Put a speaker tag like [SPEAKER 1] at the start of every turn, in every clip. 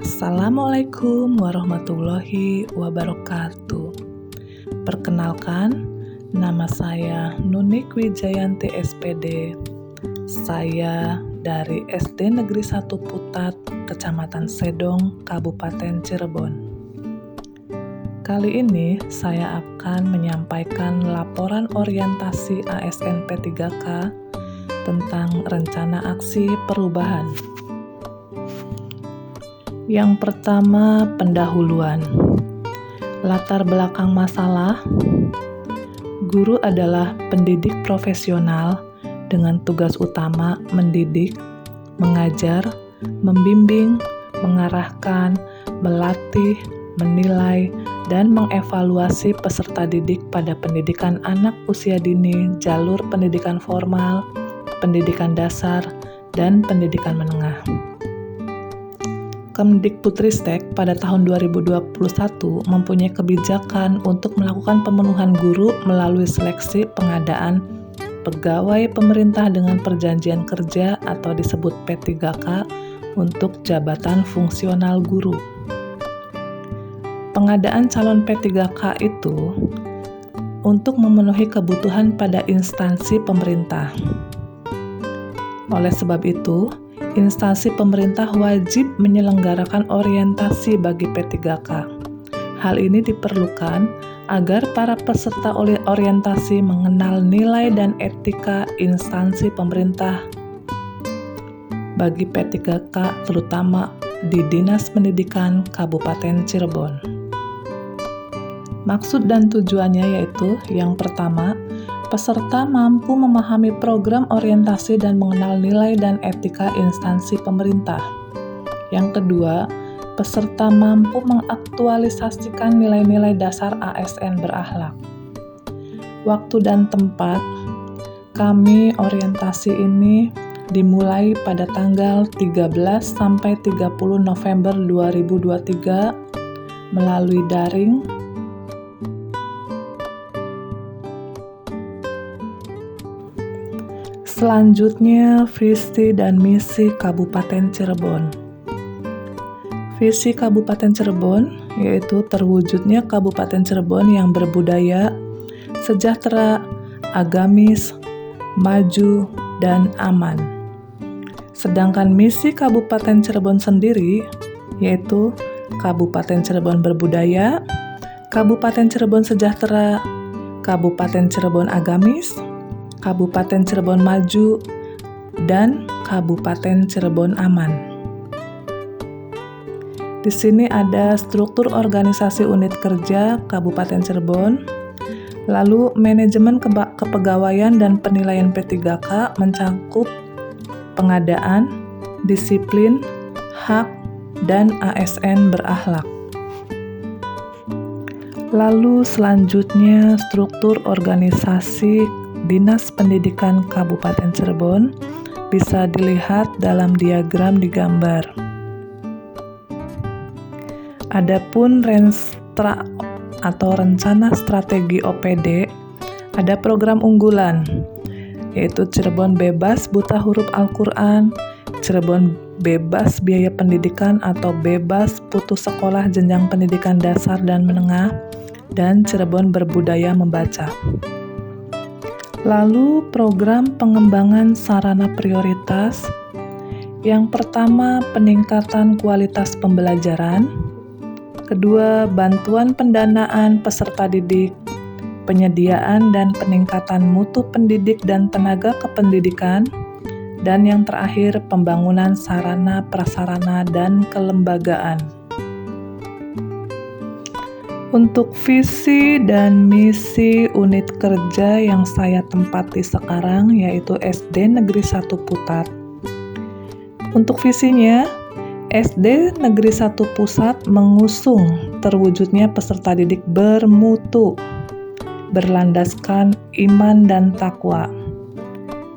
[SPEAKER 1] Assalamualaikum warahmatullahi wabarakatuh. Perkenalkan, nama saya Nunik Wijayanti SPD. Saya dari SD Negeri 1 Putat, Kecamatan Sedong, Kabupaten Cirebon. Kali ini saya akan menyampaikan laporan orientasi ASN P3K tentang rencana aksi perubahan. Yang pertama, pendahuluan. Latar belakang masalah, guru adalah pendidik profesional dengan tugas utama mendidik, mengajar, membimbing, mengarahkan, melatih, menilai, dan mengevaluasi peserta didik pada pendidikan anak usia dini, jalur pendidikan formal, pendidikan dasar, dan pendidikan menengah. Kemdikbudristek pada tahun 2021 mempunyai kebijakan untuk melakukan pemenuhan guru melalui seleksi pengadaan pegawai pemerintah dengan perjanjian kerja atau disebut P3K untuk jabatan fungsional guru. Pengadaan calon P3K itu untuk memenuhi kebutuhan pada instansi pemerintah. Oleh sebab itu, instansi pemerintah wajib menyelenggarakan orientasi bagi P3K. Hal ini diperlukan agar para peserta orientasi mengenal nilai dan etika instansi pemerintah bagi P3K, terutama di Dinas Pendidikan Kabupaten Cirebon. Maksud dan tujuannya yaitu, yang pertama, peserta mampu memahami program orientasi dan mengenal nilai dan etika instansi pemerintah. Yang kedua, peserta mampu mengaktualisasikan nilai-nilai dasar ASN berakhlak. Waktu dan tempat, kami orientasi ini dimulai pada tanggal 13 sampai 30 November 2023 melalui daring. Selanjutnya, visi dan misi Kabupaten Cirebon. Visi Kabupaten Cirebon yaitu terwujudnya Kabupaten Cirebon yang berbudaya, sejahtera, agamis, maju, dan aman. Sedangkan misi Kabupaten Cirebon sendiri yaitu Kabupaten Cirebon berbudaya, Kabupaten Cirebon sejahtera, Kabupaten Cirebon agamis, Kabupaten Cirebon maju, dan Kabupaten Cirebon aman. Di sini ada struktur organisasi unit kerja Kabupaten Cirebon, lalu manajemen kepegawaian dan penilaian P3K mencakup pengadaan, disiplin, hak, dan ASN berakhlak. Lalu selanjutnya struktur organisasi Dinas Pendidikan Kabupaten Cirebon bisa dilihat dalam diagram di gambar. Adapun rencana strategi OPD, ada program unggulan, yaitu Cirebon bebas buta huruf Al-Quran, Cirebon bebas biaya pendidikan atau bebas putus sekolah jenjang pendidikan dasar dan menengah, dan Cirebon berbudaya membaca. Lalu program pengembangan sarana prioritas. Yang pertama, peningkatan kualitas pembelajaran. Kedua, bantuan pendanaan peserta didik, penyediaan dan peningkatan mutu pendidik dan tenaga kependidikan. Dan yang terakhir, pembangunan sarana prasarana dan kelembagaan. Untuk visi dan misi unit kerja yang saya tempati sekarang yaitu SD Negeri 1 Putat. Untuk visinya, SD Negeri 1 Pusat mengusung terwujudnya peserta didik bermutu, berlandaskan iman dan takwa.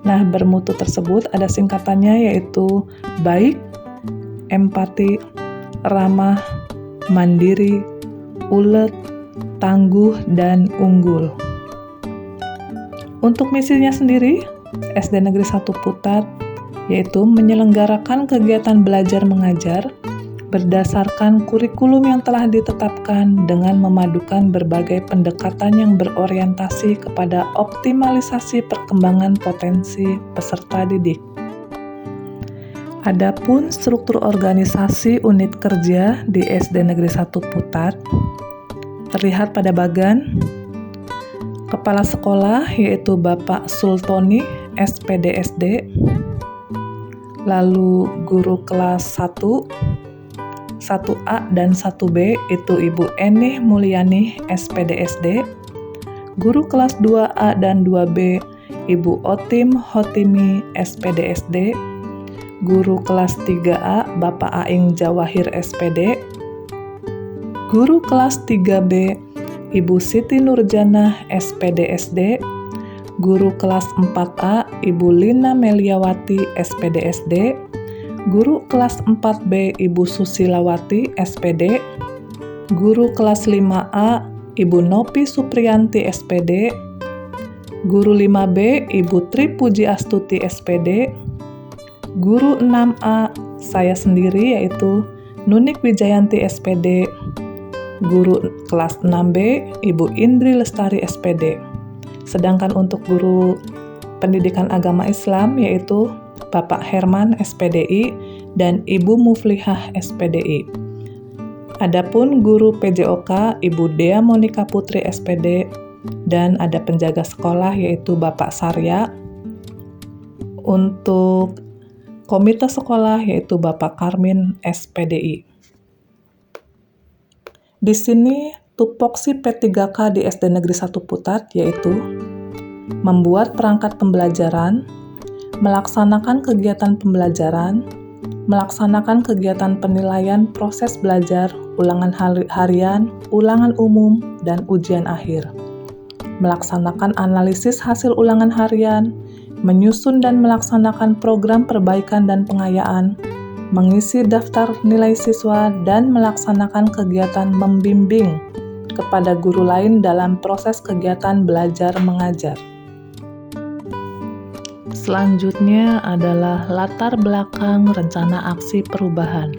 [SPEAKER 1] Nah, bermutu tersebut ada singkatannya yaitu baik, empati, ramah, mandiri, ulet, tangguh, dan unggul. Untuk misinya sendiri, SD Negeri 1 Putat yaitu menyelenggarakan kegiatan belajar mengajar berdasarkan kurikulum yang telah ditetapkan dengan memadukan berbagai pendekatan yang berorientasi kepada optimalisasi perkembangan potensi peserta didik. Adapun struktur organisasi unit kerja di SD Negeri 1 Putat terlihat pada bagan Kepala Sekolah, yaitu Bapak Sultoni, SPD SD, lalu guru kelas 1, 1A dan 1B itu Ibu Enih Mulyani, SPD SD, guru kelas 2A dan 2B Ibu Otim Hotimi, SPD SD, guru kelas 3A Bapak Aing Jawahir, SPD, guru kelas 3B Ibu Siti Nurjanah, SPD SD, guru kelas 4A Ibu Lina Meliawati, SPD SD, guru kelas 4B Ibu Susilawati, SPD, guru kelas 5A Ibu Nopi Supriyanti, SPD, guru 5B Ibu Tri Puji Astuti, SPD, guru 6A saya sendiri yaitu Nunik Wijayanti, SPD, guru kelas 6B Ibu Indri Lestari, SPD. Sedangkan untuk guru pendidikan agama Islam yaitu Bapak Herman, SPDI, dan Ibu Muflihah, SPDI. Adapun guru PJOK Ibu Dea Monika Putri, SPD, dan ada penjaga sekolah yaitu Bapak Sarya. Untuk komite sekolah yaitu Bapak Karmin, SPDI. Di sini tupoksi P3K di SD Negeri 1 Putat yaitu membuat perangkat pembelajaran, melaksanakan kegiatan pembelajaran, melaksanakan kegiatan penilaian proses belajar, ulangan harian, ulangan umum, dan ujian akhir. Melaksanakan analisis hasil ulangan harian, menyusun dan melaksanakan program perbaikan dan pengayaan, mengisi daftar nilai siswa, dan melaksanakan kegiatan membimbing kepada guru lain dalam proses kegiatan belajar mengajar. Selanjutnya adalah latar belakang rencana aksi perubahan.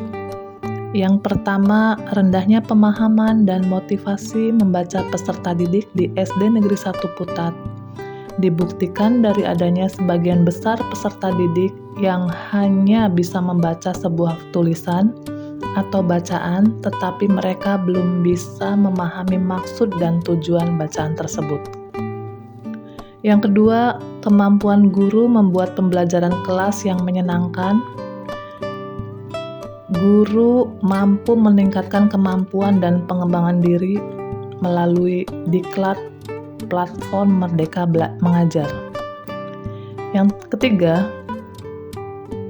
[SPEAKER 1] Yang pertama, rendahnya pemahaman dan motivasi membaca peserta didik di SD Negeri 1 Putat dibuktikan dari adanya sebagian besar peserta didik yang hanya bisa membaca sebuah tulisan atau bacaan, tetapi mereka belum bisa memahami maksud dan tujuan bacaan tersebut. Yang kedua, kemampuan guru membuat pembelajaran kelas yang menyenangkan. Guru mampu meningkatkan kemampuan dan pengembangan diri melalui diklat platform Merdeka Mengajar. Yang ketiga,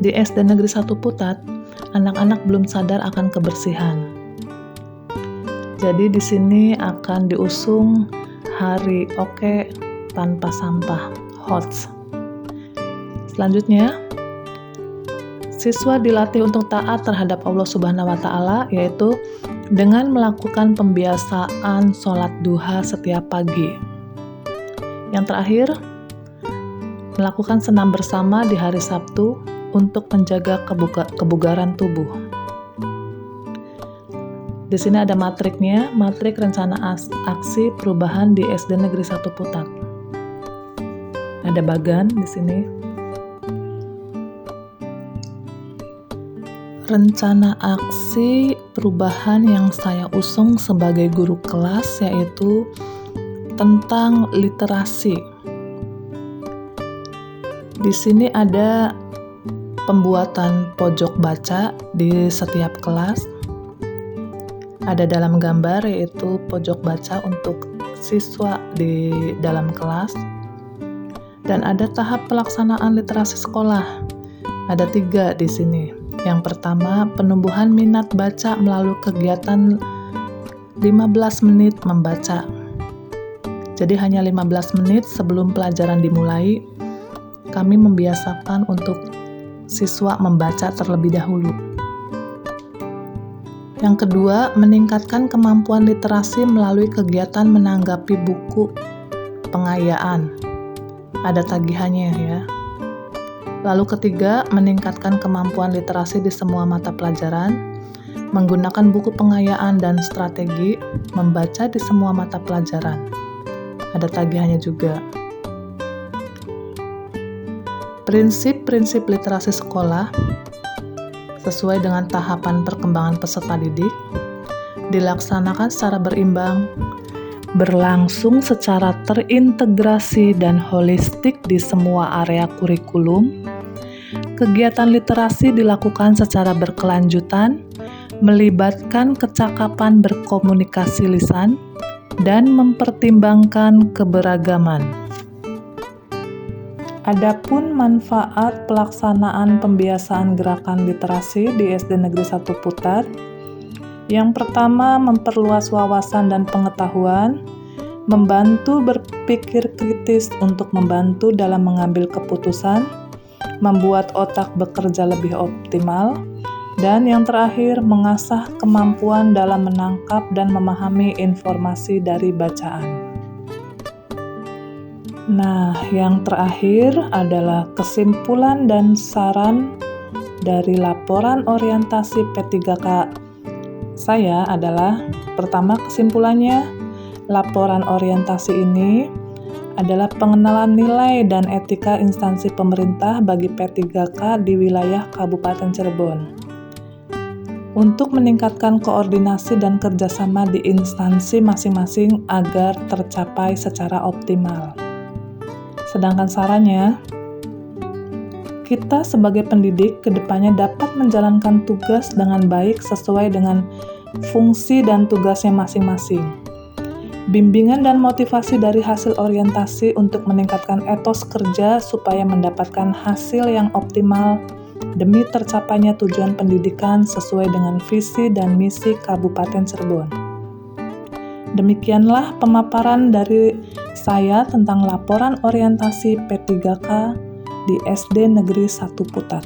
[SPEAKER 1] di SD Negeri 1 Putat, anak-anak belum sadar akan kebersihan. Jadi di sini akan diusung hari oke tanpa sampah, HOTS. Selanjutnya, siswa dilatih untuk taat terhadap Allah Subhanahu wa Ta'ala, yaitu dengan melakukan pembiasaan sholat duha setiap pagi. Yang terakhir, melakukan senam bersama di hari Sabtu untuk menjaga kebugaran tubuh. Di sini ada matriknya, matrik rencana aksi perubahan di SD Negeri 1 Putat. Ada bagan di sini. Rencana aksi perubahan yang saya usung sebagai guru kelas yaitu tentang literasi. Di sini ada pembuatan pojok baca di setiap kelas. Ada dalam gambar yaitu pojok baca untuk siswa di dalam kelas. Dan ada tahap pelaksanaan literasi sekolah. Ada 3 di sini. Yang pertama, penumbuhan minat baca melalui kegiatan 15 menit membaca. Jadi hanya 15 menit sebelum pelajaran dimulai, kami membiasakan untuk siswa membaca terlebih dahulu. Yang kedua, meningkatkan kemampuan literasi melalui kegiatan menanggapi buku pengayaan. Ada tagihannya ya. Lalu ketiga, meningkatkan kemampuan literasi di semua mata pelajaran. menggunakan buku pengayaan dan strategi, membaca di semua mata pelajaran. Ada tagihannya juga. Prinsip-prinsip literasi sekolah sesuai dengan tahapan perkembangan peserta didik, dilaksanakan secara berimbang, berlangsung secara terintegrasi dan holistik di semua area kurikulum. Kegiatan literasi dilakukan secara berkelanjutan, melibatkan kecakapan berkomunikasi lisan, dan mempertimbangkan keberagaman. Adapun manfaat pelaksanaan pembiasaan gerakan literasi di SD Negeri 1 Putat, yang pertama memperluas wawasan dan pengetahuan, membantu berpikir kritis untuk membantu dalam mengambil keputusan, membuat otak bekerja lebih optimal, dan yang terakhir mengasah kemampuan dalam menangkap dan memahami informasi dari bacaan. Nah, yang terakhir adalah kesimpulan dan saran dari laporan orientasi P3K saya adalah, pertama kesimpulannya, laporan orientasi ini adalah pengenalan nilai dan etika instansi pemerintah bagi P3K di wilayah Kabupaten Cirebon untuk meningkatkan koordinasi dan kerjasama di instansi masing-masing agar tercapai secara optimal. Sedangkan sarannya, kita sebagai pendidik kedepannya dapat menjalankan tugas dengan baik sesuai dengan fungsi dan tugasnya masing-masing. Bimbingan dan motivasi dari hasil orientasi untuk meningkatkan etos kerja supaya mendapatkan hasil yang optimal demi tercapainya tujuan pendidikan sesuai dengan visi dan misi Kabupaten Cirebon. Demikianlah pemaparan dari saya tentang laporan orientasi P3K di SD Negeri 1 Putat.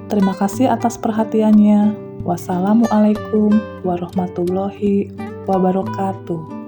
[SPEAKER 1] Terima kasih atas perhatiannya. Wassalamualaikum warahmatullahi wabarakatuh.